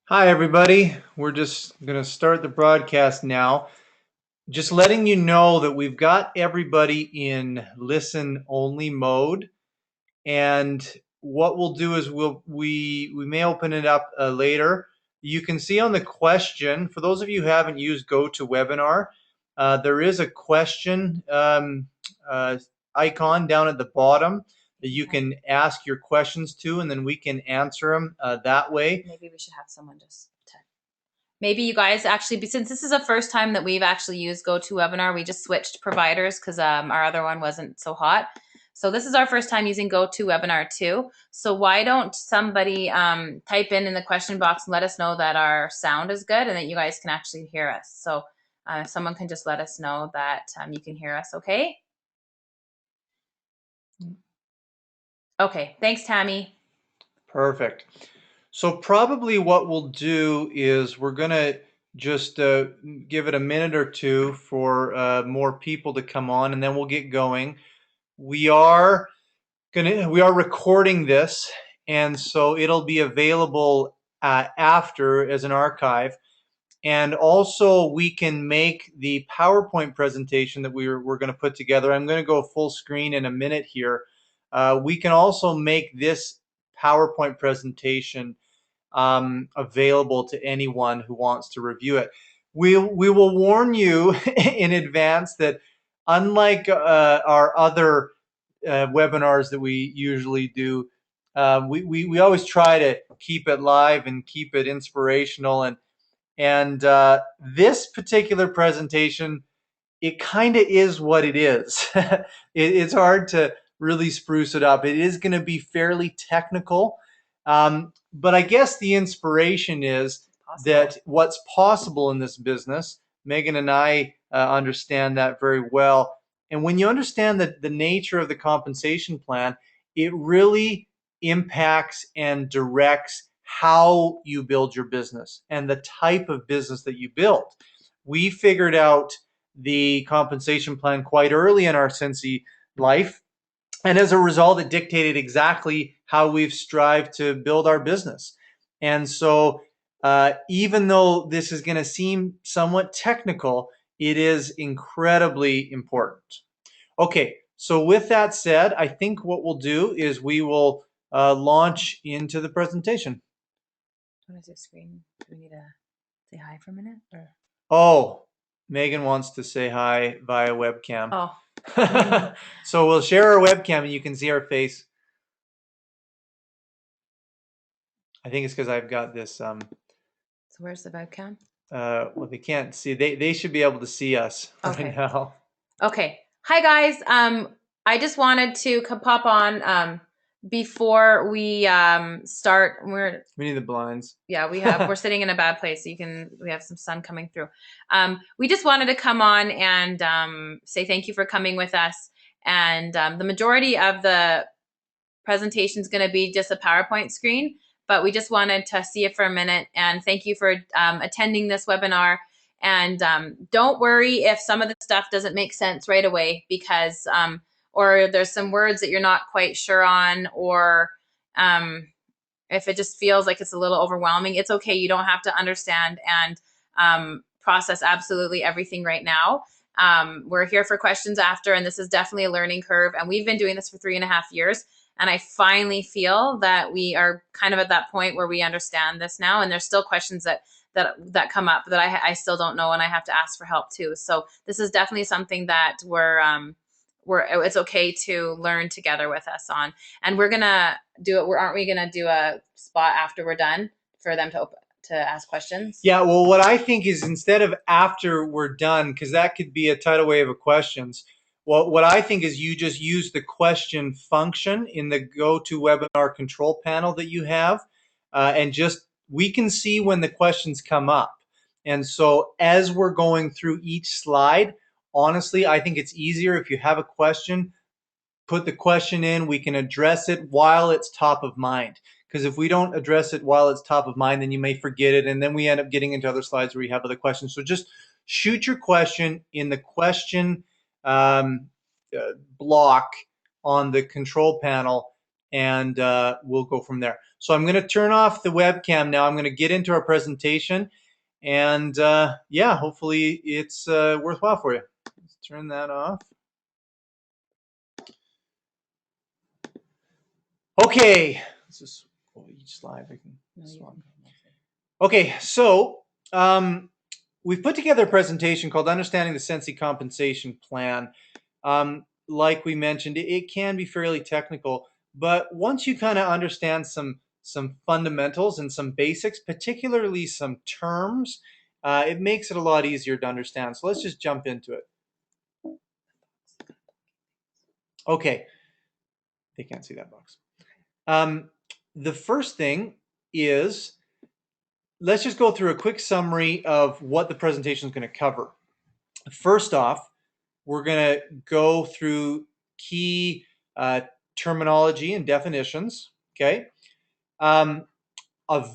Hi, everybody. We're just going to start the broadcast now. Just letting you know that we've got everybody in listen only mode. And what we'll do is we may open it up later. You can see on the question, for those of you who haven't used GoToWebinar, there is a question uh, icon down at the bottom that you can ask your questions to, and then we can answer them that way. Maybe we should have someone maybe you guys actually, since this is the first time that we've actually used GoToWebinar, we just switched providers because our other one wasn't so hot. So this is our first time using GoToWebinar too. So why don't somebody type in the question box and let us know that our sound is good and that you guys can actually hear us. So someone can just let us know that you can hear us, okay? Okay, thanks, Tammy. Perfect. So probably what we'll do is we're going to just give it a minute or two for more people to come on, and then we'll get going. We are recording this, and so it'll be available after as an archive. And also we can make the PowerPoint presentation that we're going to put together. I'm going to go full screen in a minute here. We can also make this PowerPoint presentation available to anyone who wants to review it. We will warn you in advance that unlike our other webinars that we usually do, we always try to keep it live and keep it inspirational. And this particular presentation, it kind of is what it is. It's hard to really spruce it up. It is going to be fairly technical. But I guess the inspiration is that what's possible in this business, Megan and I understand that very well. And when you understand the nature of the compensation plan, it really impacts and directs how you build your business and the type of business that you build. We figured out the compensation plan quite early in our Scentsy life. And as a result, it dictated exactly how we've strived to build our business. And so, even though this is going to seem somewhat technical, it is incredibly important. Okay, so with that said, I think what we'll do is we will launch into the presentation. Do I screen? Do we need to say hi for a minute? Or? Oh, Megan wants to say hi via webcam. Oh. So we'll share our webcam and you can see our face. I think it's because I've got this. So where's the webcam? Well, they can't see. They should be able to see us right now. Okay. Hi guys. I just wanted to pop on before we start. We need the blinds. Yeah, we're sitting in a bad place. So we have some sun coming through. We just wanted to come on and say thank you for coming with us. And the majority of the presentation is going to be just a PowerPoint screen, but we just wanted to see it for a minute. And thank you for attending this webinar. And don't worry if some of the stuff doesn't make sense right away because, or there's some words that you're not quite sure on, or if it just feels like it's a little overwhelming, it's okay. You don't have to understand and process absolutely everything right now. We're here for questions after, and this is definitely a learning curve. And we've been doing this for 3.5 years. And I finally feel that we are kind of at that point where we understand this now. And there's still questions that come up that I still don't know, and I have to ask for help too. So this is definitely something that it's okay to learn together with us on. And we're gonna do it. Aren't we gonna do a spot after we're done for them to ask questions? Yeah. Well, what I think is instead of after we're done, because that could be a tidal wave of questions. Well, what I think is you just use the question function in the GoToWebinar control panel that you have, and just we can see when the questions come up. And so as we're going through each slide, honestly, I think it's easier if you have a question, put the question in, we can address it while it's top of mind. Because if we don't address it while it's top of mind, then you may forget it, and then we end up getting into other slides where you have other questions. So just shoot your question in the question block on the control panel, and we'll go from there. So I'm going to turn off the webcam now. I'm going to get into our presentation, and yeah, hopefully it's worthwhile for you. Let's turn that off. Okay, let's just go each slide. I can swap. Okay, so we've put together a presentation called Understanding the Scentsy Compensation Plan. Like we mentioned, it can be fairly technical, but once you kind of understand some fundamentals and some basics, particularly some terms, it makes it a lot easier to understand. So let's just jump into it. Okay, they can't see that box. The first thing is, let's just go through a quick summary of what the presentation is going to cover. First off, we're going to go through key terminology and definitions. Okay. A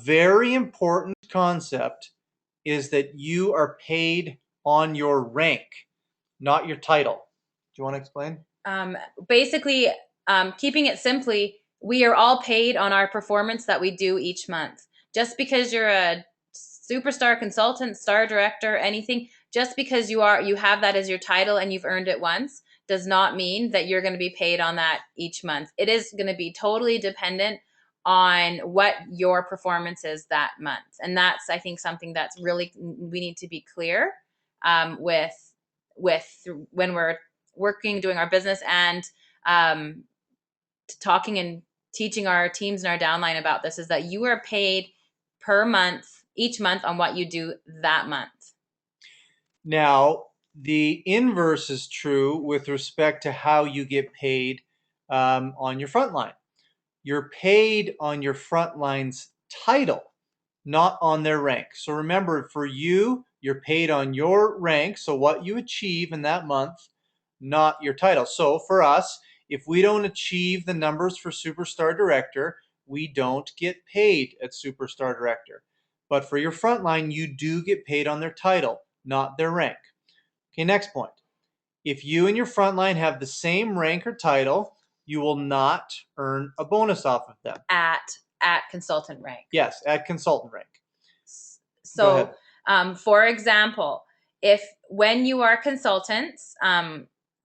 very important concept is that you are paid on your rank, not your title. Do you want to explain? Basically, keeping it simply, we are all paid on our performance that we do each month. Just because you're a superstar consultant, star director, anything, just because you have that as your title and you've earned it once, does not mean that you're going to be paid on that each month. It is going to be totally dependent on what your performance is that month. And that's, I think, something that's really, we need to be clear with when we're working, doing our business, and talking and teaching our teams and our downline about this, is that you are paid per month, each month, on what you do that month. Now, the inverse is true with respect to how you get paid on your front line. You're paid on your front line's title, not on their rank. So remember, for you, you're paid on your rank, so what you achieve in that month, not your title. So for us, if we don't achieve the numbers for Superstar Director, we don't get paid at Superstar Director. But for your frontline, you do get paid on their title, not their rank. Okay, next point. If you and your frontline have the same rank or title, you will not earn a bonus off of them. At consultant rank. Yes, at consultant rank. So, for example, when you are consultants,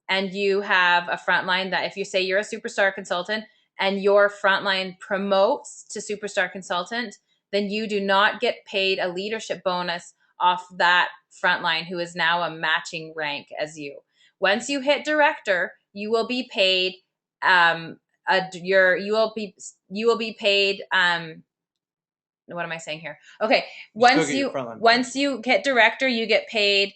and you have a frontline, that if you say you're a superstar consultant and your frontline promotes to superstar consultant, then you do not get paid a leadership bonus off that frontline who is now a matching rank as you. Once you hit director, you will be paid you will be paid what am I saying here? Okay, once you get director, you get paid,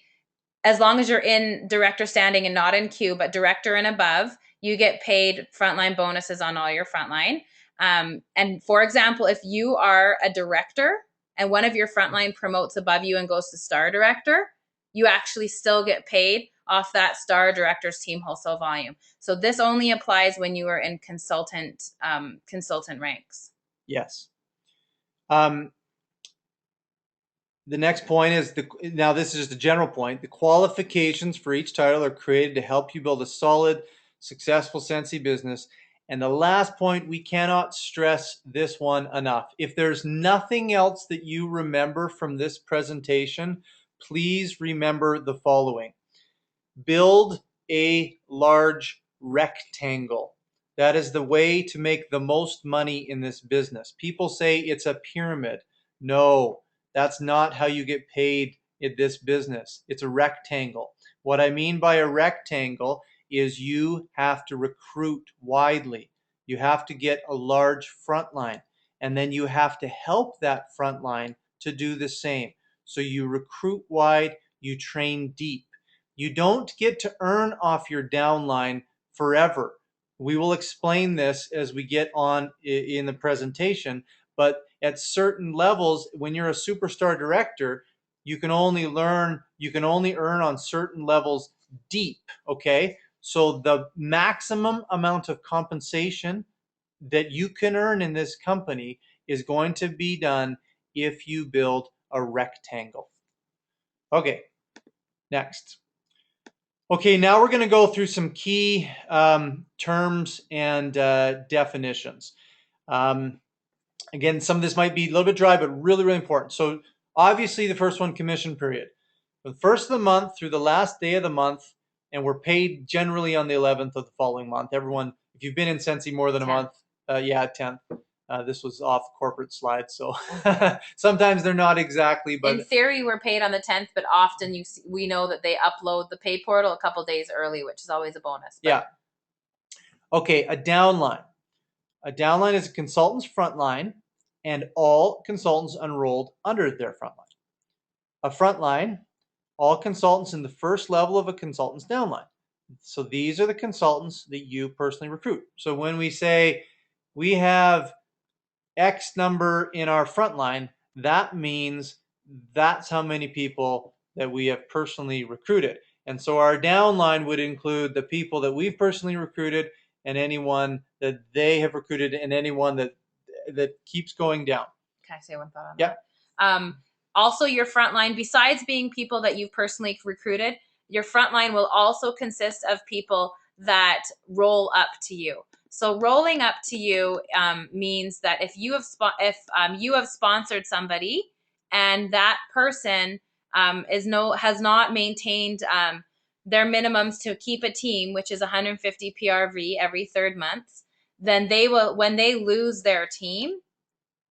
as long as you're in director standing and not in queue, but director and above, you get paid frontline bonuses on all your frontline. And for example, if you are a director and one of your frontline promotes above you and goes to star director, you actually still get paid off that star director's team wholesale volume. So this only applies when you are in consultant ranks. Yes. The next point is now this is just a general point. The qualifications for each title are created to help you build a solid, successful Scentsy business. And the last point, we cannot stress this one enough. If there's nothing else that you remember from this presentation, please remember the following. Build a large rectangle. That is the way to make the most money in this business. People say it's a pyramid. No, that's not how you get paid in this business. It's a rectangle. What I mean by a rectangle is you have to recruit widely. You have to get a large front line, and then you have to help that front line to do the same. So you recruit wide, you train deep. You don't get to earn off your downline forever. We will explain this as we get on in the presentation, but at certain levels, when you're a superstar director, you can only earn on certain levels deep, okay? So the maximum amount of compensation that you can earn in this company is going to be done if you build a rectangle. Okay, next. Okay, now we're going to go through some key terms and definitions. Um, Again, some of this might be a little bit dry, but really, really important. So obviously the first one, commission period. From the first of the month through the last day of the month, and we're paid generally on the 11th of the following month. Everyone, if you've been in Scentsy more than a 10th. month, yeah, 10th. This was off corporate slide, so sometimes they're not exactly, In but theory, we're paid on the 10th, but often we know that they upload the pay portal a couple days early, which is always a bonus. But yeah. Okay, a downline. A downline is a consultant's front line and all consultants enrolled under their front line. A front line, all consultants in the first level of a consultant's downline. So these are the consultants that you personally recruit. So when we say we have X number in our front line, that means that's how many people that we have personally recruited. And so our downline would include the people that we've personally recruited and anyone that they have recruited and anyone that keeps going down. can I say one thought on Yeah. that? Also, your frontline, besides being people that you've personally recruited, your frontline will also consist of people that roll up to you. So rolling up to you means that if you have sponsored somebody and that person has not maintained their minimums to keep a team, which is 150 PRV every third month, then they will, when they lose their team,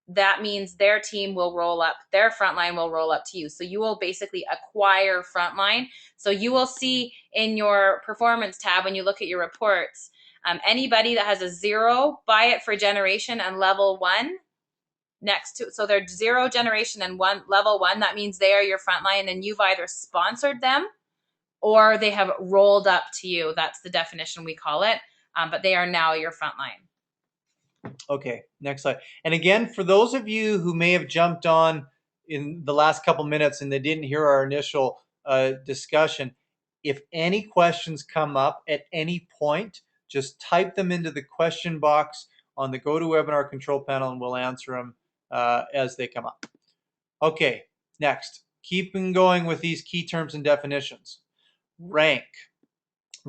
that means their team will roll up, their frontline will roll up to you. So you will basically acquire frontline. So you will see in your performance tab when you look at your reports, anybody that has a 0, buy it for generation and level 1 next to, so they're 0 generation and level 1. That means they are your frontline and you've either sponsored them or they have rolled up to you. That's the definition we call it. But they are now your frontline. Okay, next slide. And again, for those of you who may have jumped on in the last couple minutes and they didn't hear our initial discussion, if any questions come up at any point, just type them into the question box on the GoToWebinar control panel and we'll answer them as they come up. Okay, next. Keeping going with these key terms and definitions. Rank.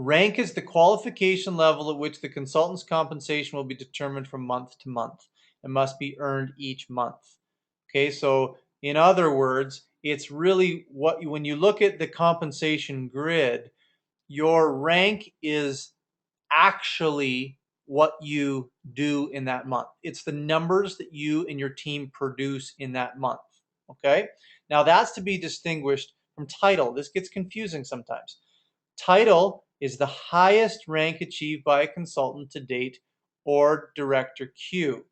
Rank is the qualification level at which the consultant's compensation will be determined from month to month and must be earned each month. Okay, so in other words, it's really what when you look at the compensation grid, your rank is actually what you do in that month. It's the numbers that you and your team produce in that month. Okay, now that's to be distinguished from title. This gets confusing sometimes. Title is the highest rank achieved by a consultant to date or Director Q.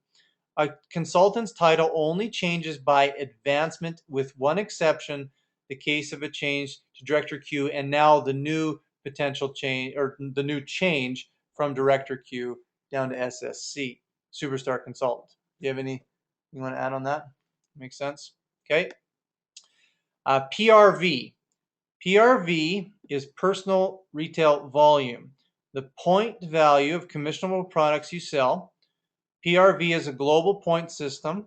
A consultant's title only changes by advancement with one exception, the case of a change to Director Q and now the new potential change or the new change from Director Q down to SSC, Superstar Consultant. Do you have any you want to add on that? Makes sense? Okay. PRV. PRV is personal retail volume, the point value of commissionable products you sell. PRV is a global point system.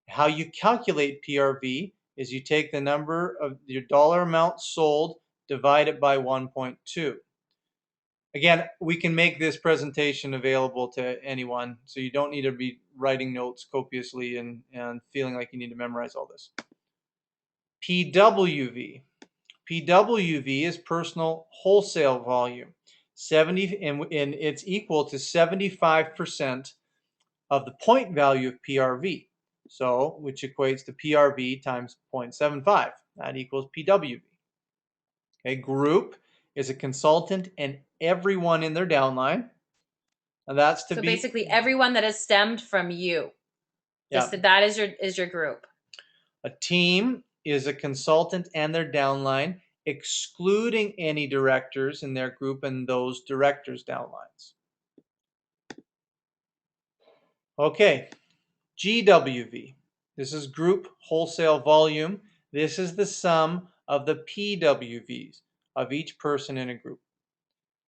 How you calculate PRV is you take the number of your dollar amount sold, divide it by 1.2. Again, we can make this presentation available to anyone, so you don't need to be writing notes copiously and feeling like you need to memorize all this. PWV. PWV is personal wholesale volume. 70 and it's equal to 75% of the point value of PRV. So, which equates to PRV times 0.75. That equals PWV. Okay, group is a consultant and everyone in their downline. And that's to So be basically everyone that has stemmed from you. yeah. That is your group. A team is a consultant and their downline, excluding any directors in their group and those directors' downlines. Okay, GWV. This is group wholesale volume. This is the sum of the PWVs of each person in a group.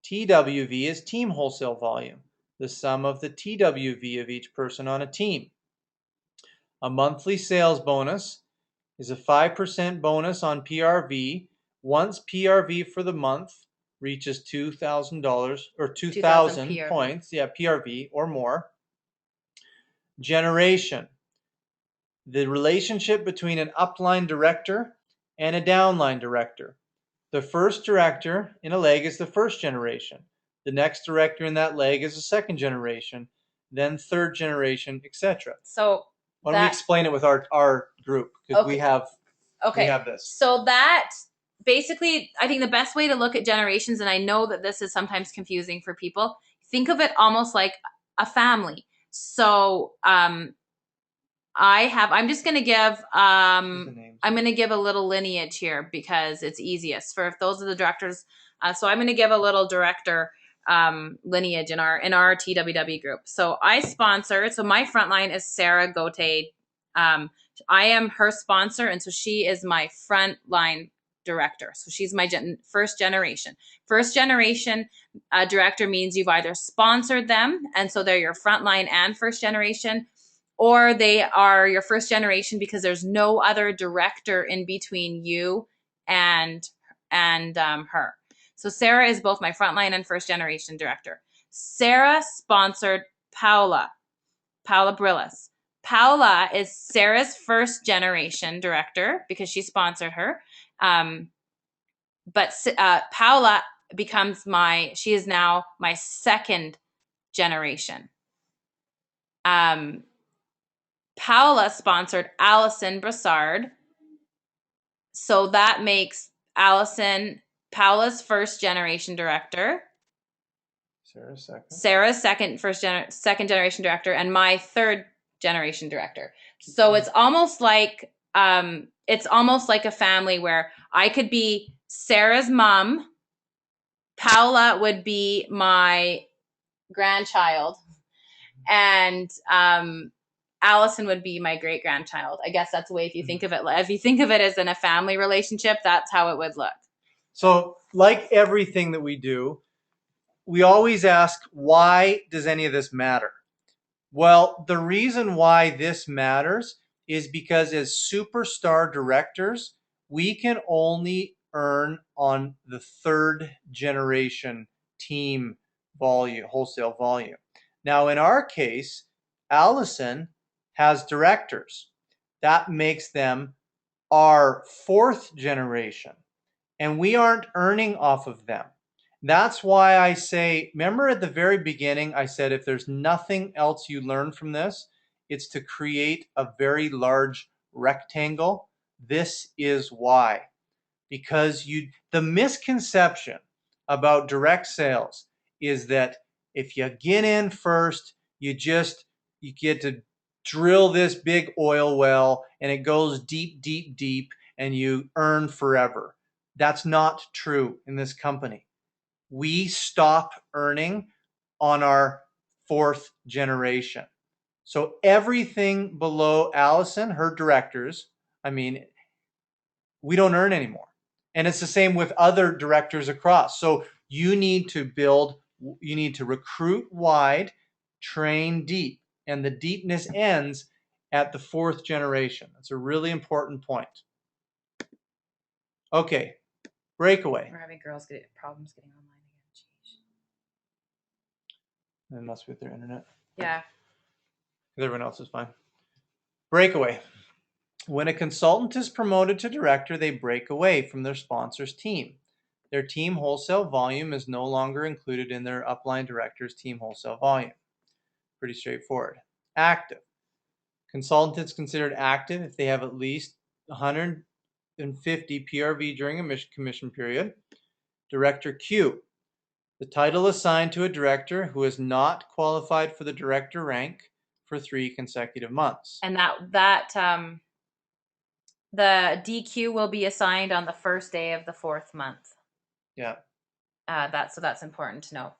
TWV is team wholesale volume, the sum of the TWV of each person on a team. A monthly sales bonus is a 5% bonus on PRV once PRV for the month reaches $2,000 or 2000 2,000 PRV. points, yeah, PRV or more. Generation, the relationship between an upline director and a downline director. The first director in a leg is the first generation. The next director in that leg is the second generation, then third generation, etc. So why don't we explain it with our group, because we have this. So that basically, I think the best way to look at generations, and I know that this is sometimes confusing for people, think of it almost like a family. So I'm just going to give I'm going to give a little lineage here because it's easiest for if those are the directors. So I'm going to give a little director lineage in our TWW group. So I sponsor. So my frontline is Sarah Gote. I am her sponsor, and so she is my frontline director. So she's my first generation. First generation director means you've either sponsored them, and so they're your frontline and first generation, or they are your first generation because there's no other director in between you and her. So Sarah is both my frontline and first generation director. Sarah sponsored Paula Brillis. Paula is Sarah's first generation director because she sponsored her. But Paula she is now my second generation. Paula sponsored Allison Brassard. So that makes Allison Paula's first generation director. Sarah's second generation director, and my third generation director. So it's almost like a family where I could be Sarah's mom, Paula would be my grandchild, and Allison would be my great grandchild. I guess that's the way if you think of it. If you think of it as in a family relationship, that's how it would look. So, like everything that we do, we always ask, why does any of this matter? Well, the reason why this matters is because as superstar directors, we can only earn on the third generation team volume, wholesale volume. Now, in our case, Allison has directors. That makes them our fourth generation, and we aren't earning off of them. That's why I say, remember at the very beginning, I said if there's nothing else you learn from this, it's to create a very large rectangle. This is why. Because the misconception about direct sales is that if you get in first, you get to drill this big oil well and it goes deep, deep, deep, and you earn forever. That's not true in this company. We stop earning on our fourth generation. So everything below Allison, her directors, we don't earn anymore. And it's the same with other directors across. So you need to recruit wide, train deep, and the deepness ends at the fourth generation. That's a really important point. Okay, breakaway. We're having girls get problems getting online again. Jeez. It must be with their internet. Yeah. Everyone else is fine. Breakaway. When a consultant is promoted to director, they break away from their sponsor's team. Their team wholesale volume is no longer included in their upline director's team wholesale volume. Pretty straightforward. Active. Consultant is considered active if they have at least 150 PRV during a commission period. Director Q. The title assigned to a director who has not qualified for the director rank for 3 consecutive months. And the DQ will be assigned on the first day of the fourth month. Yeah. That's important to know.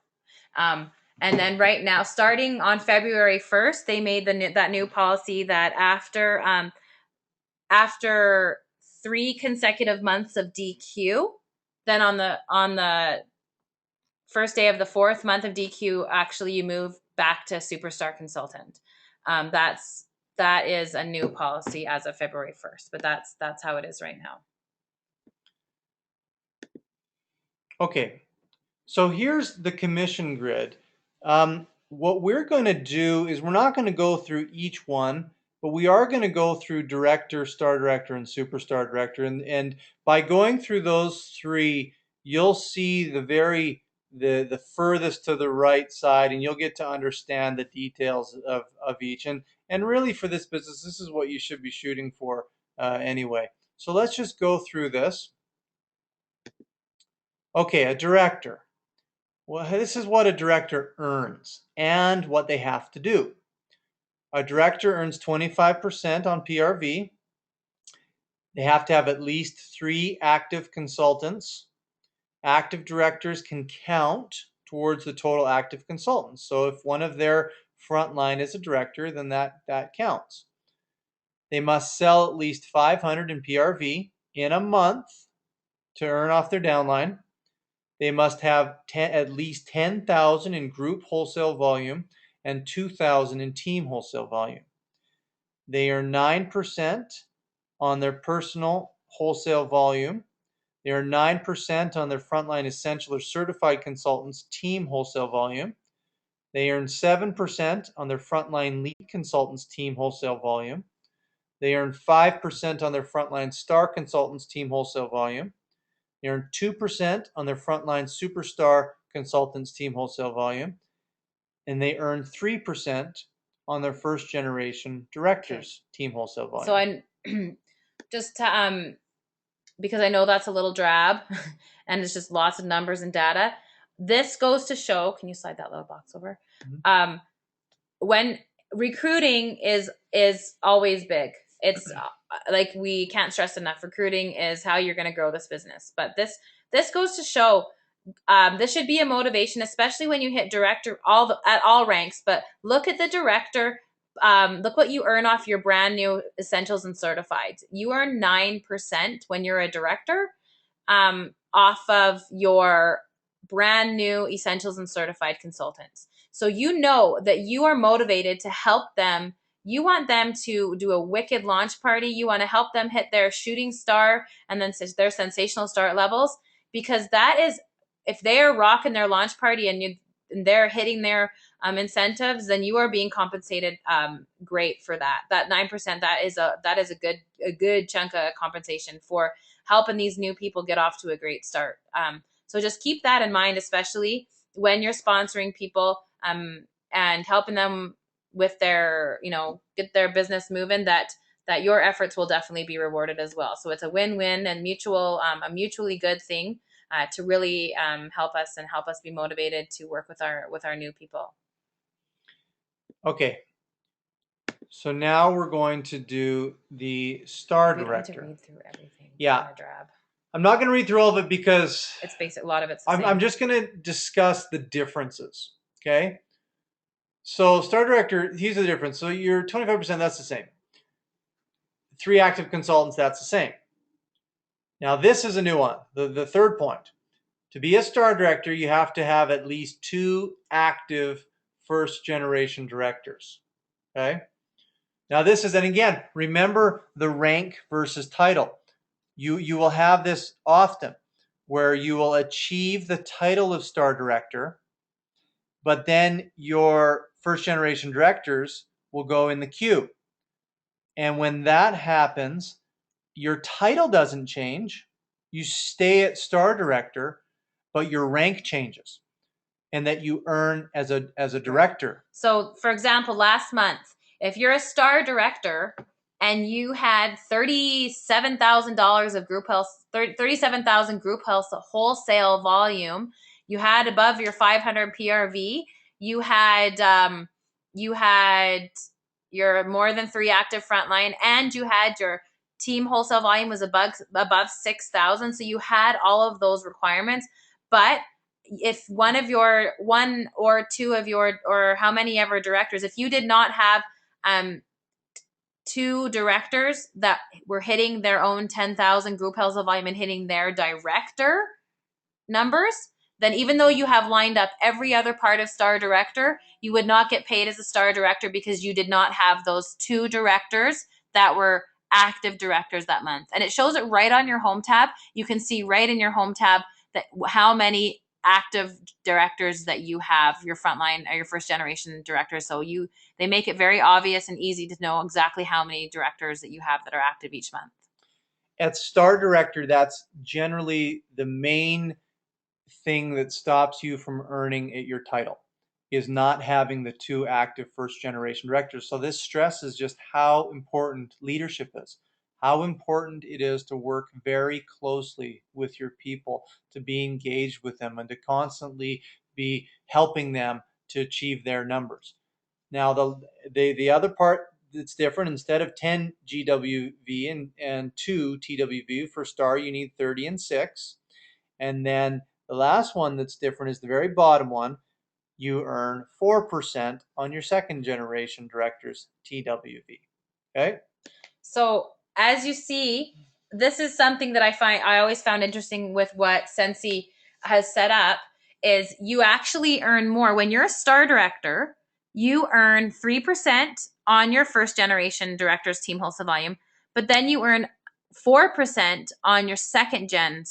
And then right now, starting on February 1st, they made that new policy that after 3 consecutive months of DQ, then on the first day of the fourth month of DQ, actually you move back to superstar consultant. That is a new policy as of February 1st, but that's how it is right now. Okay. So here's the commission grid. What we're going to do is we're not going to go through each one, but we are going to go through director, star director, and superstar director. And by going through those three, you'll see the furthest to the right side, and you'll get to understand the details of each. And really for this business, this is what you should be shooting for anyway. So let's just go through this. Okay, a director. Well, this is what a director earns and what they have to do. A director earns 25% on PRV. They have to have at least 3 active consultants. Active directors can count towards the total active consultants. So if one of their frontline is a director, then that counts. They must sell at least 500 in PRV in a month to earn off their downline. They must have at least 10,000 in group wholesale volume and 2,000 in team wholesale volume. They earn 9% on their personal wholesale volume. They earn 9% on their frontline essential or certified consultants team wholesale volume. They earn 7% on their frontline lead consultants team wholesale volume. They earn 5% on their frontline star consultants team wholesale volume. They earn 2% on their frontline superstar consultants team wholesale volume, and they earn 3% on their first generation directors team wholesale volume. So I just to because I know that's a little drab and it's just lots of numbers and data. This goes to show, can you slide that little box over? Mm-hmm. When recruiting is always big. It's like we can't stress enough. Recruiting is how you're going to grow this business. But this goes to show this should be a motivation, especially when you hit director at all ranks. But look at the director. Look what you earn off your brand new essentials and certifieds. You earn 9% when you're a director off of your brand new essentials and certified consultants. So you know that you are motivated to help them. You want them to do a wicked launch party. You want to help them hit their shooting star and then their sensational start levels, because that is, if they are rocking their launch party and they're hitting their incentives, then you are being compensated great for that. That 9%, that is a good chunk of compensation for helping these new people get off to a great start. So just keep that in mind, especially when you're sponsoring people and helping them with their, get their business moving, that your efforts will definitely be rewarded as well. So it's a win-win and a mutually good thing to really help us be motivated to work with our new people. Okay. So now we're going to do the star director. We don't need to read through everything. Yeah. I'm not going to read through all of it because it's basic. A lot of it's I'm just going to discuss the differences. Okay. So star director, here's the difference. So your 25%, that's the same. 3 active consultants, that's the same. Now this is a new one. The third point. To be a star director, you have to have at least 2 active first generation directors. Okay. Now this is, and again, remember the rank versus title. You will have this often where you will achieve the title of star director, but then your first generation directors will go in the queue. And when that happens, your title doesn't change. You stay at star director, but your rank changes and that you earn as a director. So for example, last month, if you're a star director and you had $37,000 of group health, 37,000 group health wholesale volume, you had above your 500 PRV, you had your more than 3 active frontline, and you had your team wholesale volume was above 6,000. So you had all of those requirements. But if one or two of your, or how many ever directors, if you did not have 2 directors that were hitting their own 10,000 group health volume and hitting their director numbers, then even though you have lined up every other part of star director, you would not get paid as a star director because you did not have those 2 directors that were active directors that month. And it shows it right on your home tab. You can see right in your home tab that how many active directors that you have, your frontline or your first generation directors. So they make it very obvious and easy to know exactly how many directors that you have that are active each month. At Star Director, that's generally the main thing that stops you from earning at your title, is not having the two active first generation directors. So this stresses just how important leadership is, how important it is to work very closely with your people, to be engaged with them, and to constantly be helping them to achieve their numbers. Now, the other part that's different, instead of 10 GWV and 2 TWV for Star, you need 30 and 6. And then the last one that's different is the very bottom one. You earn 4% on your second generation director's TWV. Okay? So as you see, this is something that I always found interesting with what Scentsy has set up is you actually earn more when you're a star director. You earn 3% on your first generation director's team wholesale volume, but then you earn 4% on your second gen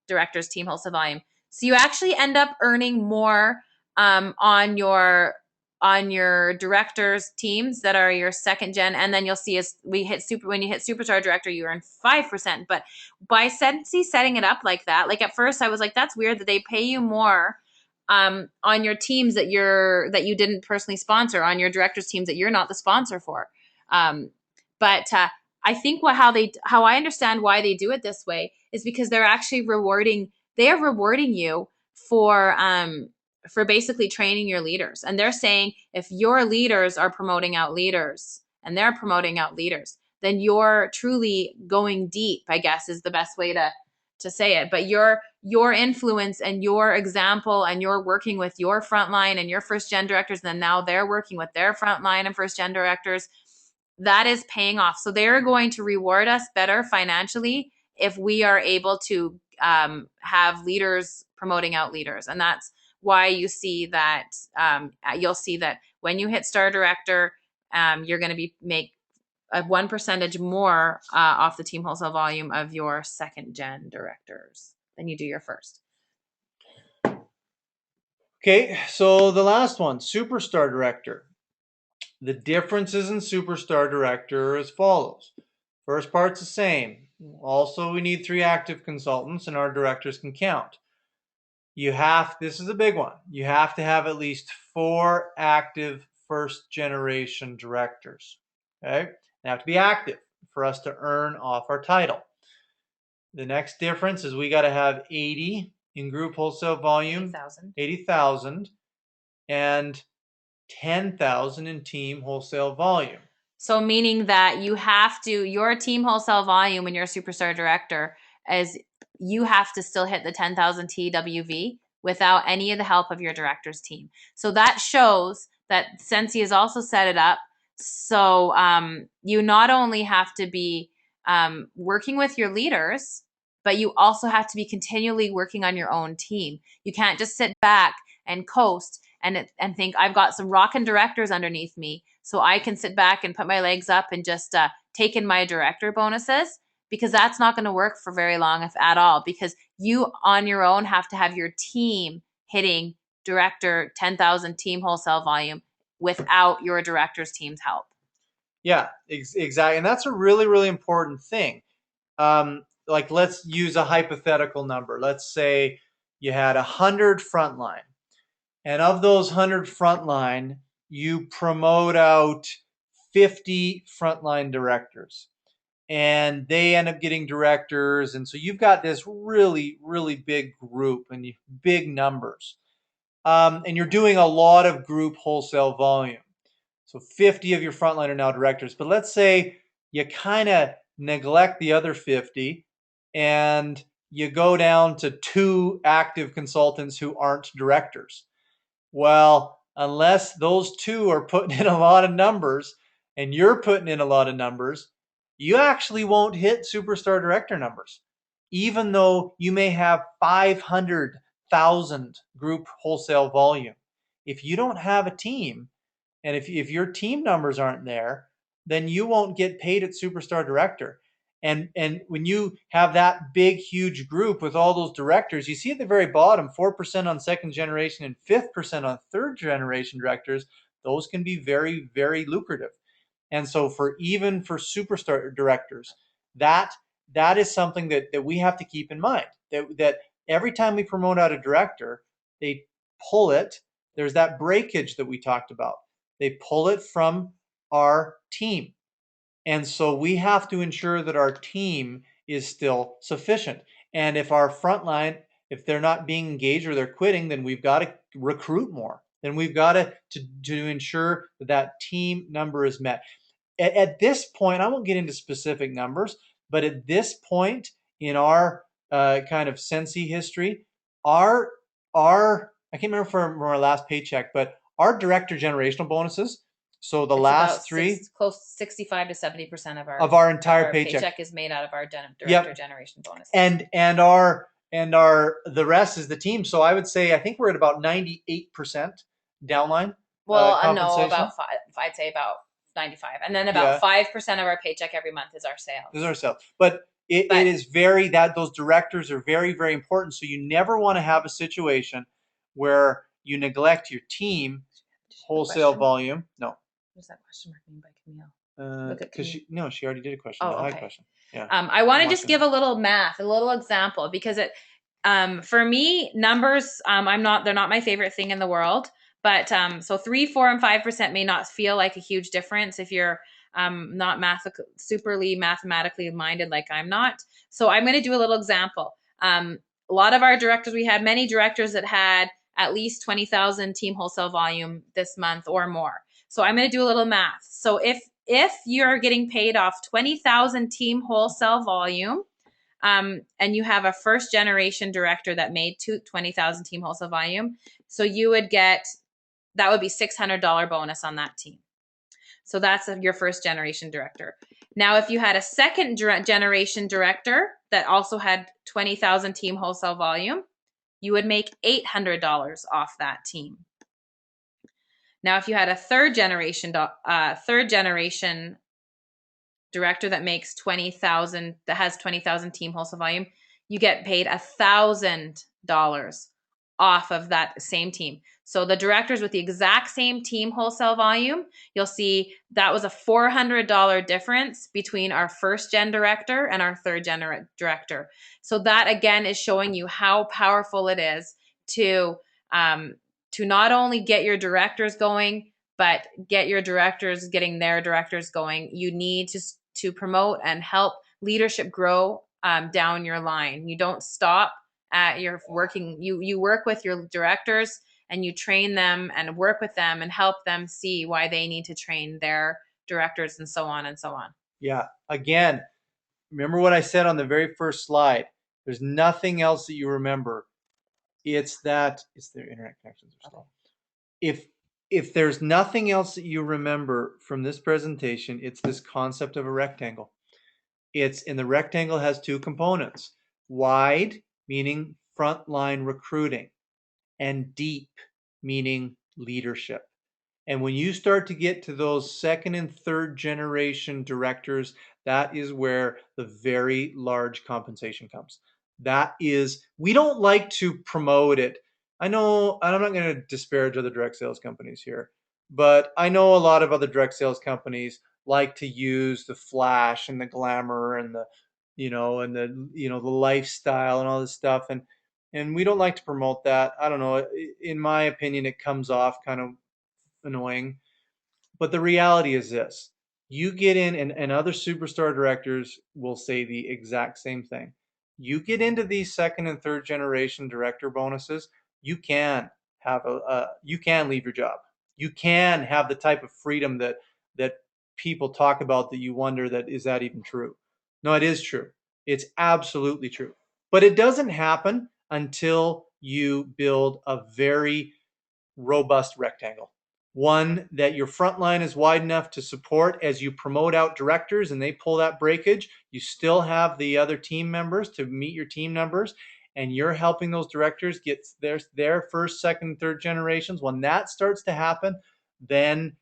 director's team wholesale volume. So you actually end up earning more on your directors teams that are your second gen, and then you'll see as when you hit superstar director, you earn 5%. But by Scentsy setting it up like that, like at first I was like, that's weird that they pay you more on your teams that you didn't personally sponsor, on your directors teams that you're not the sponsor for. But I think how I understand why they do it this way is because they are rewarding you for basically training your leaders. And they're saying if your leaders are promoting out leaders and they're promoting out leaders, then you're truly going deep, I guess is the best way to say it. But your influence and your example, and you're working with your frontline and your first gen directors, and then now they're working with their frontline and first gen directors, that is paying off. So they're going to reward us better financially if we are able to have leaders promoting out leaders. And that's why you see that you'll see that when you hit star director, you're going to make a 1% more off the team wholesale volume of your second gen directors than you do your first. Okay, so the last one, Superstar Director. The differences in Superstar Director are as follows. First part's the same. Also, we need 3 active consultants, and our directors can count. This is a big one. You have to have at least 4 active first generation directors. Okay? They have to be active for us to earn off our title. The next difference is we got to have 80 in group wholesale volume, 80,000, and 10,000 in team wholesale volume. So meaning that your team wholesale volume when you're a superstar director is you have to still hit the 10,000 TWV without any of the help of your director's team. So that shows that Scentsy has also set it up. So you not only have to be working with your leaders, but you also have to be continually working on your own team. You can't just sit back and coast and think I've got some rockin' directors underneath me, so I can sit back and put my legs up and just take in my director bonuses, because that's not going to work for very long, if at all, because you on your own have to have your team hitting director 10,000 team wholesale volume without your director's team's help. Yeah, exactly. And that's a really, really important thing. Like, let's use a hypothetical number. Let's say you had 100 frontline. And of those 100 frontline, you promote out 50 frontline directors. And they end up getting directors. And so you've got this really, really big group and big numbers. And you're doing a lot of group wholesale volume. So 50 of your frontline are now directors. But let's say you kind of neglect the other 50 and you go down to 2 active consultants who aren't directors. Well, unless those 2 are putting in a lot of numbers and you're putting in a lot of numbers, you actually won't hit superstar director numbers, even though you may have 500,000 group wholesale volume. If you don't have a team, and if your team numbers aren't there, then you won't get paid at superstar director. And when you have that big, huge group with all those directors, you see at the very bottom, 4% on second generation and 5% on third generation directors. Those can be very, very lucrative. And so even for superstar directors, that that is something that we have to keep in mind. That every time we promote out a director, they pull it. There's that breakage that we talked about. They pull it from our team. And so we have to ensure that our team is still sufficient. And if our frontline, if they're not being engaged or they're quitting, then we've got to recruit more. Then we've got to ensure that that team number is met. At this point, I won't get into specific numbers, but at this point in our kind of Scentsy history, our I can't remember from our last paycheck, but our director generational bonuses. So the It's about last three close 65 to 70% of of our of entire our paycheck. paycheck is made out of our director Yep. generation bonuses. And our the rest is the team. So I would say I think we're at about 98% downline Well, no, compensation. about five. I'd say about 95, and then about 5% of our paycheck every month is our sales. Is our sales, but it is very that those directors are very, very important. So you never want to have a situation where you neglect your team wholesale volume. No. What does that question mark mean by Camille? Because she already did a question. Oh, okay. Okay. Question. Yeah. I want to just give a little math, a little example, because for me, numbers, they're not my favorite thing in the world. But so 3, 4, and 5% may not feel like a huge difference if you're not superly mathematically minded like I'm not. So I'm going to do a little example. A lot of our directors, we had many directors that had at least 20,000 team wholesale volume this month or more. So I'm going to do a little math. So if you're getting paid off 20,000 team wholesale volume, and you have a first generation director that made 20,000 team wholesale volume, so you would get, that would be $600 bonus on that team. So that's your first generation director. Now, if you had a second generation director that also had 20,000 team wholesale volume, you would make $800 off that team. Now, if you had a third generation director that makes 20,000, that has 20,000 team wholesale volume, you get paid $1,000 off of that same team. So the directors with the exact same team wholesale volume, you'll see that was a $400 difference between our first gen director and our third gen director. So that again is showing you how powerful it is to not only get your directors going, but get your directors getting their directors going. You need to promote and help leadership grow down your line. You don't stop at your working. You work with your directors and you train them and work with them and help them see why they need to train their directors and so on and so on. Yeah. Again, remember what I said on the very first slide. There's nothing else that you remember. It's their internet connections are slow. If there's nothing else that you remember from this presentation, it's this concept of a rectangle. The rectangle has two components: wide, meaning frontline recruiting, and deep, meaning leadership. And when you start to get to those second and third generation directors, that is where the very large compensation comes. We don't like to promote it. I know, and I'm not going to disparage other direct sales companies here, but I know a lot of other direct sales companies like to use the flash and the glamour and the lifestyle and all this stuff. And we don't like to promote that. I don't know. In my opinion, it comes off kind of annoying. But the reality is this: you get in, and other superstar directors will say the exact same thing. You get into these second and third generation director bonuses, you can you can leave your job. You can have the type of freedom that people talk about that you wonder that is that even true. No, it is true. It's absolutely true. But it doesn't happen until you build a very robust rectangle. One that your front line is wide enough to support as you promote out directors and they pull that breakage. You still have the other team members to meet your team numbers, and you're helping those directors get their first, second, third generations. When that starts to happen, then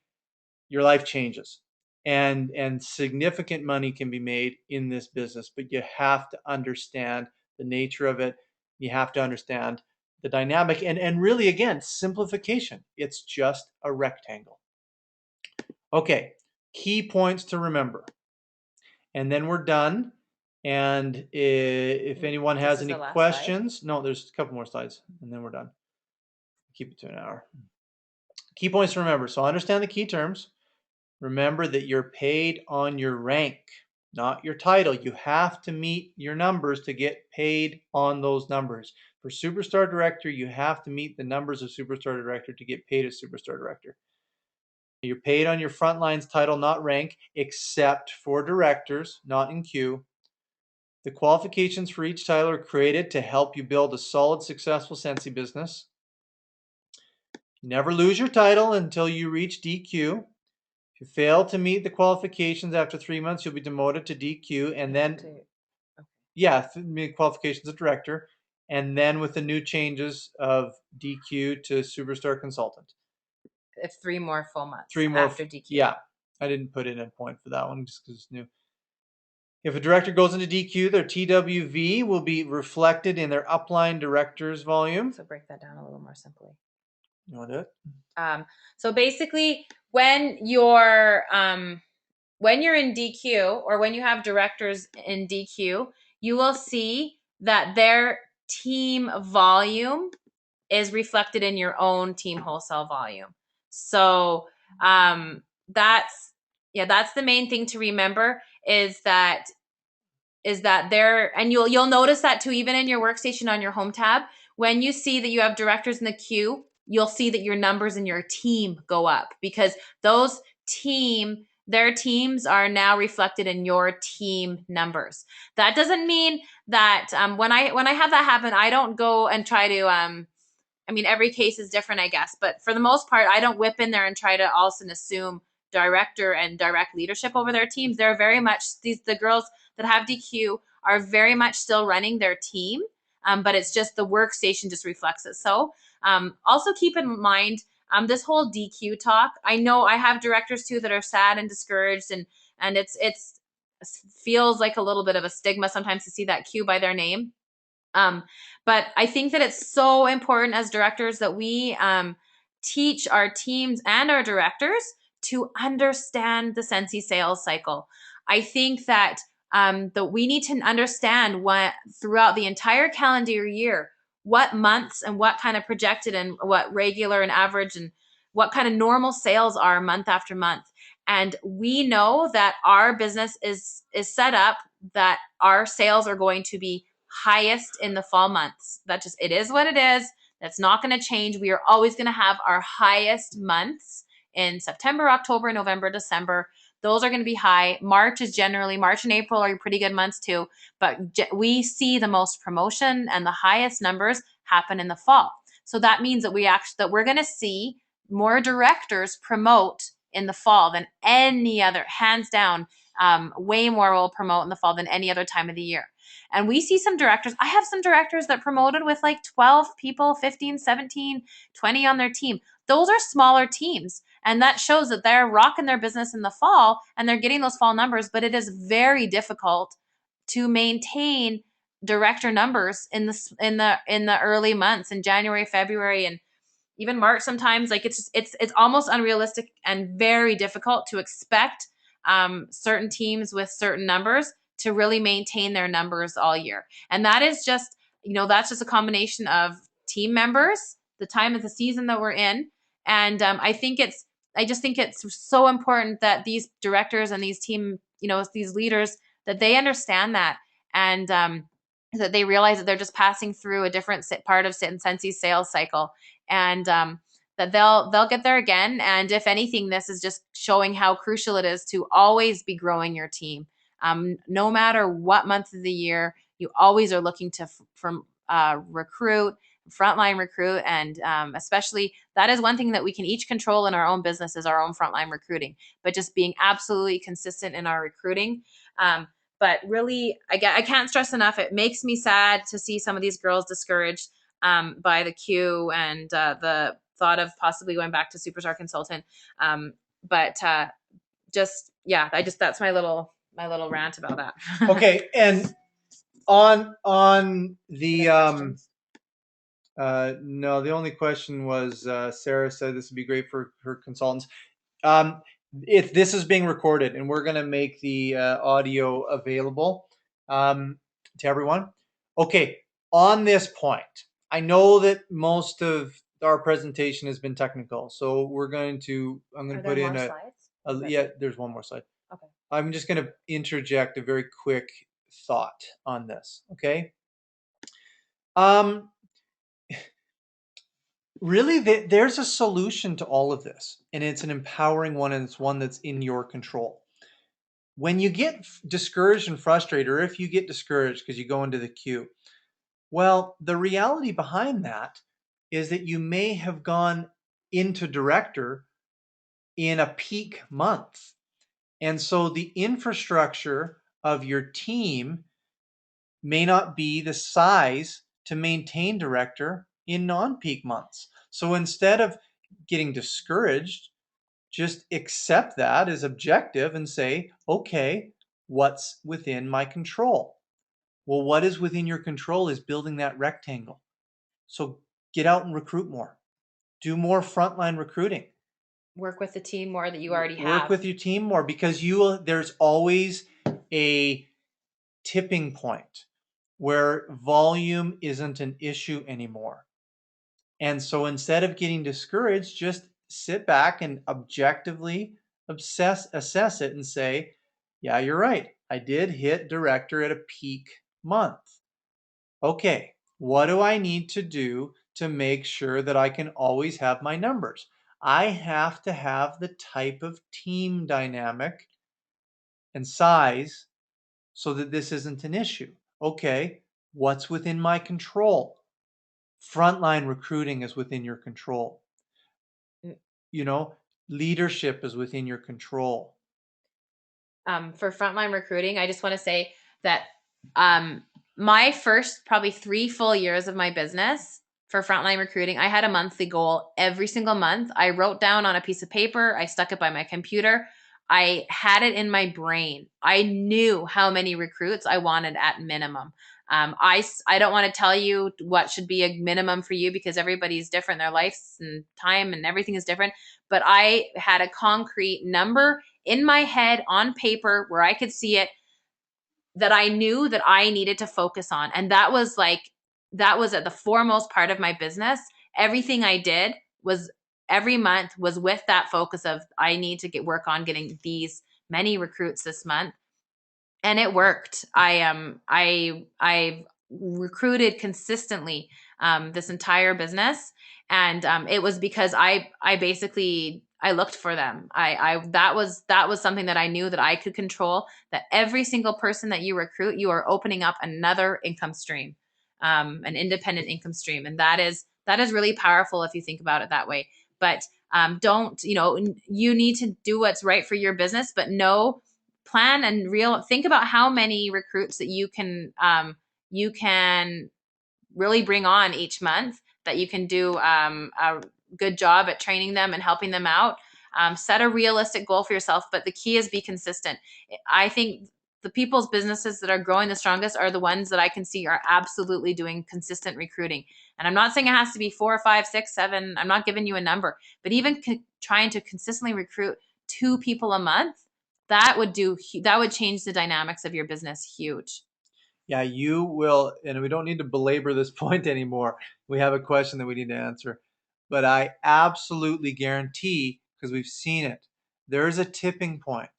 your life changes. and significant money can be made in this business, but you have to understand the nature of it. You have to understand the dynamic, and really, again, simplification. It's just a rectangle. Okay, key points to remember. And then we're done. And if anyone This has is any the last slide. questions, no, there's a couple more slides, and then we're done. Keep it to an hour. Key points to remember. So understand the key terms. Remember that you're paid on your rank, not your title. You have to meet your numbers to get paid on those numbers. For Superstar Director, you have to meet the numbers of Superstar Director to get paid as Superstar Director. You're paid on your frontline's title, not rank, except for directors, not in queue. The qualifications for each title are created to help you build a solid, successful Scentsy business. You never lose your title until you reach DQ. If you fail to meet the qualifications after 3 months, you'll be demoted to DQ, and then meet qualifications of director, and then with the new changes of DQ to superstar consultant. If 3 more full months 3 more after DQ. Yeah, I didn't put in a point for that one just because it's new. If a director goes into DQ, their TWV will be reflected in their upline directors volume. So break that down a little more simply. You want to do it? So basically, when you're in DQ, or when you have directors in DQ, you will see that their team volume is reflected in your own team wholesale volume. So that's the main thing to remember, is that there, and you'll notice that too, even in your workstation on your home tab, when you see that you have directors in the queue, you'll see that your numbers in your team go up, because their teams are now reflected in your team numbers. That doesn't mean that when I have that happen, I don't go and try to every case is different, I guess, but for the most part, I don't whip in there and try to also assume director and direct leadership over their teams. They're very much the girls that have DQ are very much still running their team, but it's just the workstation just reflects it. So also keep in mind this whole DQ talk. I know I have directors too that are sad and discouraged, and it's feels like a little bit of a stigma sometimes to see that Q by their name. But I think that it's so important as directors that we teach our teams and our directors to understand the Scentsy sales cycle. I think that we need to understand what throughout the entire calendar year, what months and what kind of projected and what regular and average and what kind of normal sales are month after month. And we know that our business is set up that our sales are going to be highest in the fall months. That just, it is what it is. That's not going to change. We are always going to have our highest months in September, October, November, December. Those are going to be high. March and April are pretty good months too, but we see the most promotion and the highest numbers happen in the fall. So that means that we're going to see more directors promote in the fall than any other, hands down. Way more will promote in the fall than any other time of the year. And we see some directors. I have some directors that promoted with like 12 people, 15, 17, 20 on their team. Those are smaller teams. And that shows that they're rocking their business in the fall and they're getting those fall numbers. But it is very difficult to maintain director numbers in the early months in January, February, and even March sometimes. Like it's almost unrealistic and very difficult to expect certain teams with certain numbers to really maintain their numbers all year. And that is just, that's just a combination of team members, the time of the season that we're in. And I just think it's so important that these directors and these team, these leaders, that they understand that, and that they realize that they're just passing through a different part of Scentsy sales cycle, and that they'll get there again. And if anything, this is just showing how crucial it is to always be growing your team. No matter what month of the year, you always are looking to recruit, frontline recruit, and especially that is one thing that we can each control in our own business is our own frontline recruiting, but just being absolutely consistent in our recruiting. But really, I can't stress enough, it makes me sad to see some of these girls discouraged by the queue and the thought of possibly going back to Superstar Consultant. But just yeah, that's my little rant about that. Okay, and on the Other questions? no, the only question was Sarah said this would be great for her consultants. Um, if this is being recorded, and we're going to make the audio available to everyone. Okay, on this point, I know that most of our presentation has been technical, so I'm going Are to there put in more slides? yeah, there's one more slide. Okay. I'm just going to interject a very quick thought on this. Okay. Um, Really, there's a solution to all of this, and it's an empowering one, and it's one that's in your control. When you get discouraged and frustrated, or if you get discouraged because you go into the queue, well, the reality behind that is that you may have gone into director in a peak month. And so the infrastructure of your team may not be the size to maintain director in non-peak months. So instead of getting discouraged, just accept that as objective and say, okay, what's within my control? Well, what is within your control is building that rectangle. So get out and recruit more. Do more frontline recruiting. Work with the team more that you already Work have. with your team more because there's always a tipping point where volume isn't an issue anymore. And so instead of getting discouraged, just sit back and objectively assess it and say, yeah, you're right. I did hit director at a peak month. Okay, what do I need to do to make sure that I can always have my numbers? I have to have the type of team dynamic and size so that this isn't an issue. Okay, what's within my control? Frontline recruiting is within your control. You know, leadership is within your control. For frontline recruiting, I just want to say that um, my first probably 3 full years of my business for frontline recruiting, I had a monthly goal every single month. I wrote down on a piece of paper, I stuck it by my computer. I had it in my brain. I knew how many recruits I wanted at minimum. I don't want to tell you what should be a minimum for you because everybody's different. Their lives and time and everything is different. But I had a concrete number in my head on paper where I could see it that I knew that I needed to focus on. And that was at the foremost part of my business. Everything I did was every month was with that focus of I need to get work on getting these many recruits this month. And it worked. I recruited consistently this entire business, and it was because I basically I looked for them. I that was something that I knew that I could control. That every single person that you recruit, you are opening up another income stream, an independent income stream, and that is really powerful if you think about it that way. But don't you need to do what's right for your business, but know plan and real think about how many recruits that you can really bring on each month that you can do a good job at training them and helping them out. Set a realistic goal for yourself, but the key is be consistent. I think the people's businesses that are growing the strongest are the ones that I can see are absolutely doing consistent recruiting. And I'm not saying it has to be 4, 5, 6, 7. I'm not giving you a number, but even trying to consistently recruit 2 people a month, that would change the dynamics of your business huge. Yeah, you will, and we don't need to belabor this point anymore. We have a question that we need to answer. But I absolutely guarantee, because we've seen it, there's a tipping point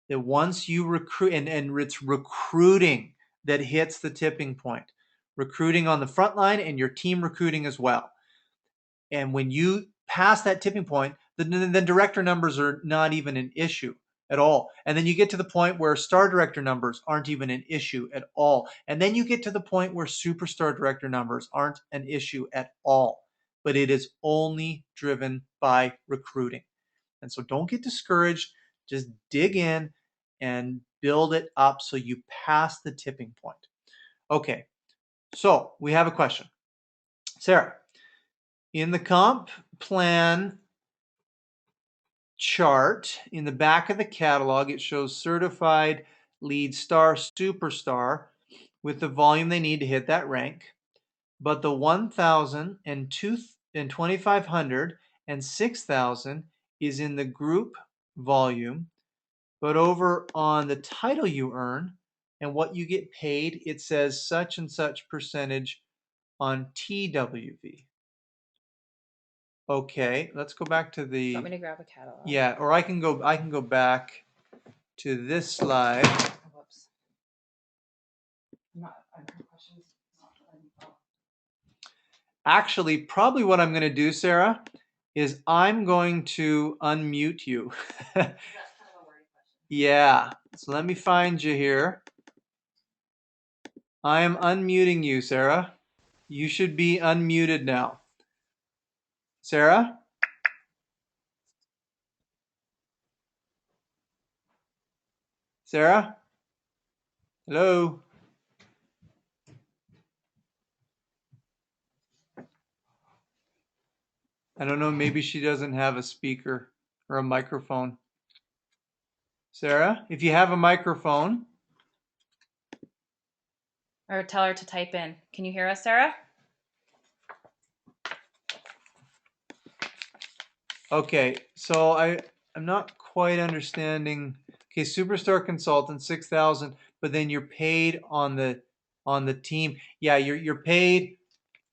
that once you recruit, and it's recruiting that hits the tipping point. Recruiting on the front line and your team recruiting as well. And when you pass that tipping point, then director numbers are not even an issue at all. And then you get to the point where star director numbers aren't even an issue at all. And then you get to the point where superstar director numbers aren't an issue at all. But it is only driven by recruiting. And so don't get discouraged. Just dig in and build it up so you pass the tipping point. Okay, so we have a question. Sarah, in the comp plan chart in the back of the catalog. It shows certified lead star superstar with the volume they need to hit that rank. But the 1,000 and 2,500 and 6,000 is in the group volume. But over on the title you earn and what you get paid, it says such and such percentage on TWV. Okay, let's go back to You want the, me to grab a catalog? yeah, or I can go back to this slide. Oh, whoops. I have questions. Actually, probably what I'm going to do, Sarah, is I'm going to unmute you. That's kind of a wordy question. Yeah, so let me find you here. I am unmuting you, Sarah. You should be unmuted now. Sarah? Sarah? Hello? I don't know, maybe she doesn't have a speaker or a microphone. Sarah, if you have a microphone. Or tell her to type in. Can you hear us, Sarah? Okay, so I'm not quite understanding. Okay, Superstar Consultant 6,000, but then you're paid on the team. Yeah, you're paid.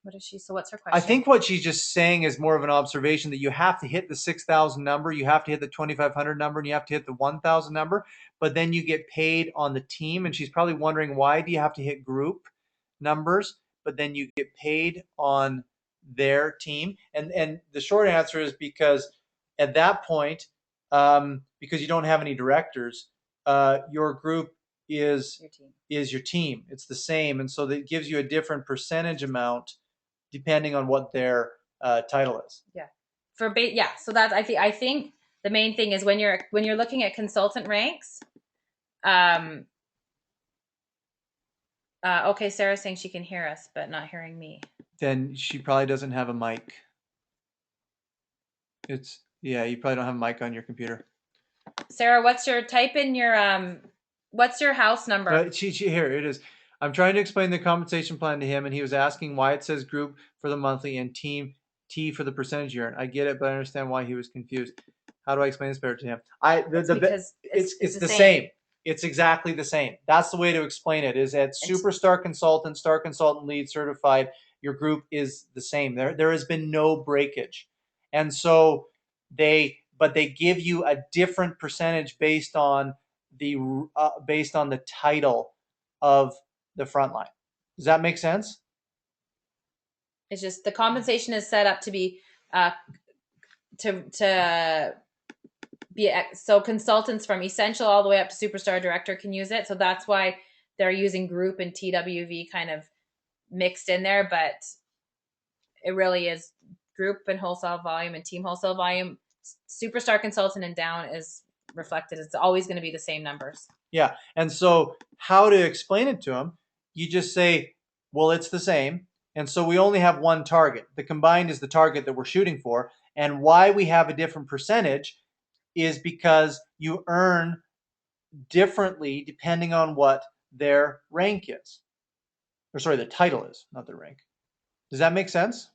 What is she? So what's her I question? think what she's just saying is more of an observation that you have to hit the 6,000 number, you have to hit the 2,500 number, and you have to hit the 1,000 number, but then you get paid on the team. And she's probably wondering, why do you have to hit group numbers, but then you get paid on their team? And the short answer is because at that point, because you don't have any directors, your group is Your team. is your team. It's the same, and so that gives you a different percentage amount depending on what their title is. Yeah. Yeah. So that's I think the main thing is when you're looking at consultant ranks. Okay, Sarah's saying she can hear us, but not hearing me. Then she probably doesn't have a mic. Yeah, you probably don't have a mic on your computer. Sarah, what's your what's your house number? Here it is. I'm trying to explain the compensation plan to him, and he was asking why it says group for the monthly and team T for the percentage you earn. I get it, but I understand why he was confused. How do I explain this better to him? Because it's the same. It's exactly the same. That's the way to explain it. Is at Superstar Consultant, Star Consultant Lead Certified, your group is the same. There has been no breakage, and so they give you a different percentage based on the title of the front line. Does that make sense? It's just the compensation is set up to be to be so consultants from essential all the way up to superstar director can use it. So that's why they're using group and TWV kind of mixed in there, but it really is group and wholesale volume and team wholesale volume. Superstar consultant and down is reflected. It's always going to be the same numbers. Yeah. And so how to explain it to them, you just say, well, it's the same. And so we only have one target. The combined is the target that we're shooting for. And why we have a different percentage is because you earn differently depending on what their rank is. Or sorry, the title is, not their rank. Does that make sense?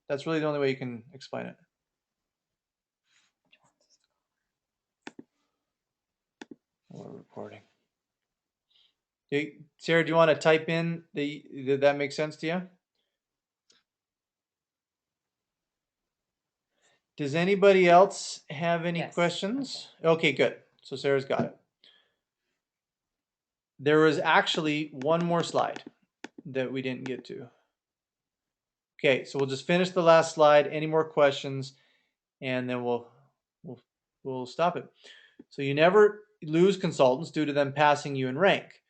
That's really the only way you can explain it. We're recording. Hey, Sarah, do you want to type in did that make sense to you? Does anybody else have any questions? Okay, good. So Sarah's got it. There was actually one more slide that we didn't get to. Okay, so we'll just finish the last slide. Any more questions? And then we'll stop it. So you never lose consultants due to them passing you in rank.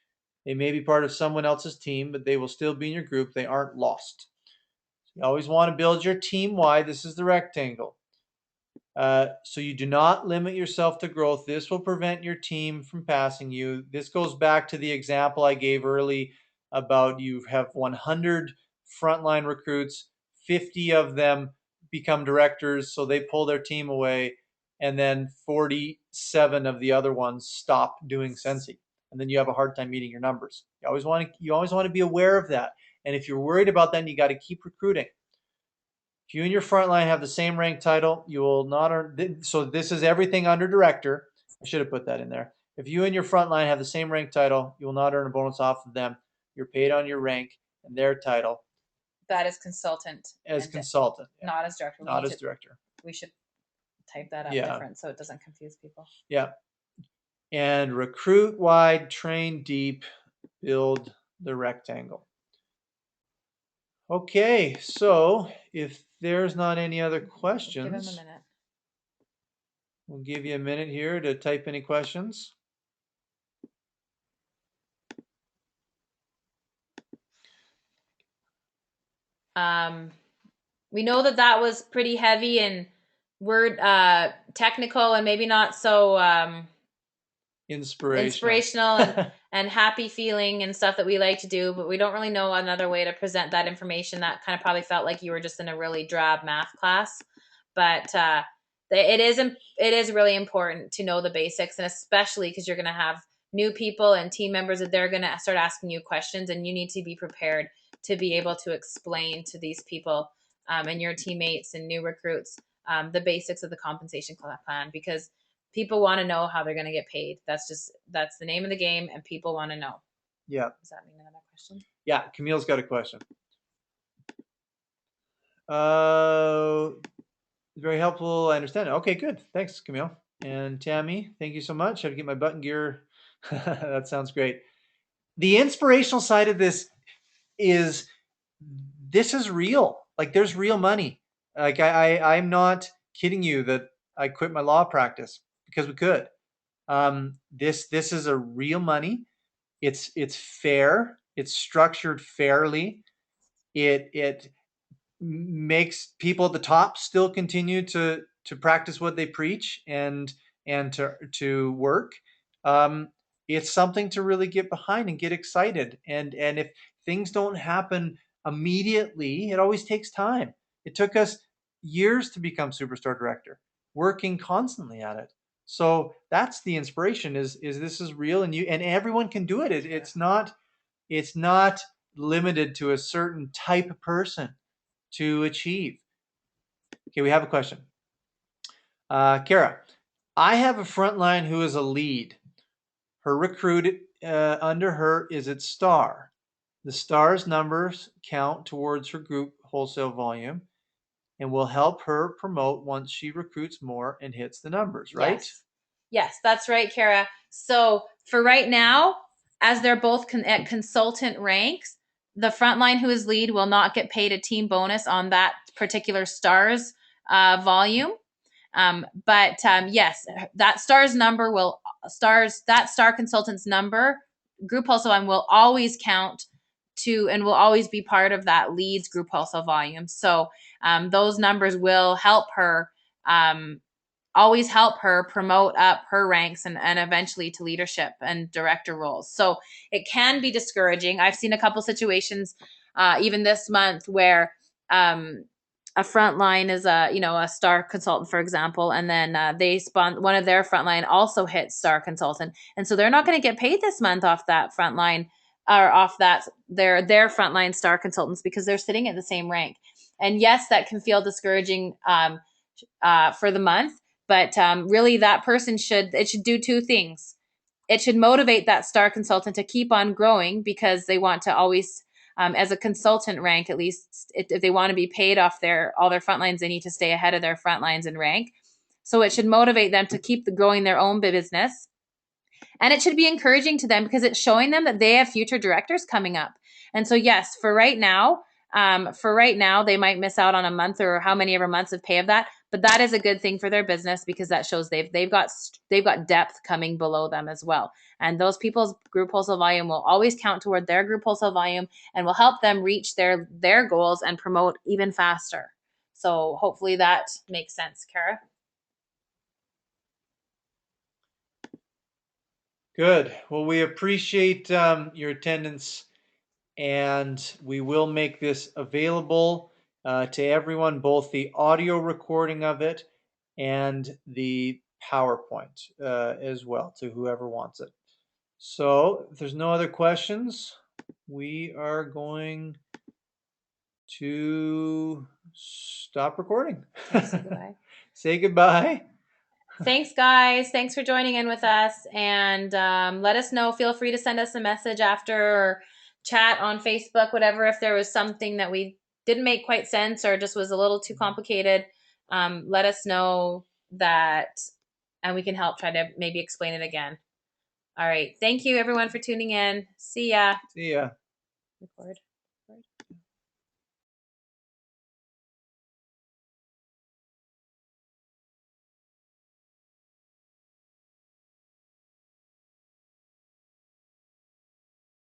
They may be part of someone else's team, but they will still be in your group. They aren't lost. So you always want to build your team wide. This is the rectangle. So you do not limit yourself to growth. This will prevent your team from passing you. This goes back to the example I gave early about you have 100 frontline recruits, 50 of them become directors, so they pull their team away. and then 47 of the other ones stop doing Scentsy. And then you have a hard time meeting your numbers. You always want to be aware of that. And if you're worried about that, you got to keep recruiting. If you and your front line have the same rank title, you will not earn. So this is everything under director. I should have put that in there. If you and your front line have the same rank title, you will not earn a bonus off of them. You're paid on your rank and their title That is consultant as and consultant, yeah, not as director. not as director. We should type that up Yeah, different so it doesn't confuse people. yeah. And recruit wide, train deep, build the rectangle. Okay, so if there's not any other Give him a questions, minute. we'll give you a minute here to type any questions. We know that that was pretty heavy and word technical and maybe not so inspirational and happy feeling and stuff that we like to do, but we don't really know another way to present that information. That kind of probably felt like you were just in a really drab math class, but it is really important to know the basics, and especially because you're going to have new people and team members that they're going to start asking you questions, and you need to be prepared to be able to explain to these people and your teammates and new recruits the basics of the compensation plan, because people want to know how they're going to get paid. That's the name of the game, and people want to know. Yeah. Does that mean another question? Yeah, Camille's got a question. Very helpful. I understand it. Okay, good. Thanks, Camille. And Tammy, thank you so much. I have to get my button gear. That sounds great. The inspirational side of is this is real. Like there's real money. Like I'm not kidding you that I quit my law practice because we could. This is a real money. It's fair. It's structured fairly. It makes people at the top still continue to practice what they preach and to work. Um, it's something to really get behind and get excited. And if things don't happen immediately, it always takes time. It took us years to become superstore director, working constantly at it. So that's the inspiration. Is this is real and everyone can do it. It's not limited to a certain type of person to achieve. Okay, we have a question. Kara, I have a frontline who is a lead. Her recruit under her is at star. The star's numbers count towards her group wholesale volume and will help her promote once she recruits more and hits the numbers, right? Yes, that's right, Kara. So for right now, as they're both at consultant ranks, the frontline who is lead will not get paid a team bonus on that particular star's volume. But yes, that star's number that star consultant's number, group wholesale volume, will always count to and will always be part of that leads group wholesale volume. So those numbers will help her always help her promote up her ranks and eventually to leadership and director roles. So it can be discouraging. I've seen a couple situations even this month where a frontline is a star consultant, for example, and then one of their frontline also hits star consultant, and so they're not going to get paid this month off that frontline or off that their frontline star consultants because they're sitting at the same rank. And yes, that can feel discouraging for the month, but really that person should do two things. It should motivate that star consultant to keep on growing because they want to always as a consultant rank, at least if they want to be paid off all their front lines, they need to stay ahead of their front lines in rank. So it should motivate them to keep growing their own business. And it should be encouraging to them because it's showing them that they have future directors coming up. And so, yes, for right now, they might miss out on a month or how many ever months of pay of that, but that is a good thing for their business because that shows they've got depth coming below them as well. And those people's group wholesale volume will always count toward their group wholesale volume and will help them reach their goals and promote even faster. So hopefully that makes sense, Kara. Good. Well, we appreciate your attendance, and we will make this available to everyone, both the audio recording of it and the PowerPoint as well to whoever wants it. So if there's no other questions, we are going to stop recording. Say goodbye. Say goodbye. Thanks, guys. Thanks for joining in with us. And let us know. Feel free to send us a message after or chat on Facebook, whatever, if there was something that we didn't make quite sense or just was a little too complicated. Let us know that, and we can help try to maybe explain it again. All right. Thank you, everyone, for tuning in. See ya. See ya. Record.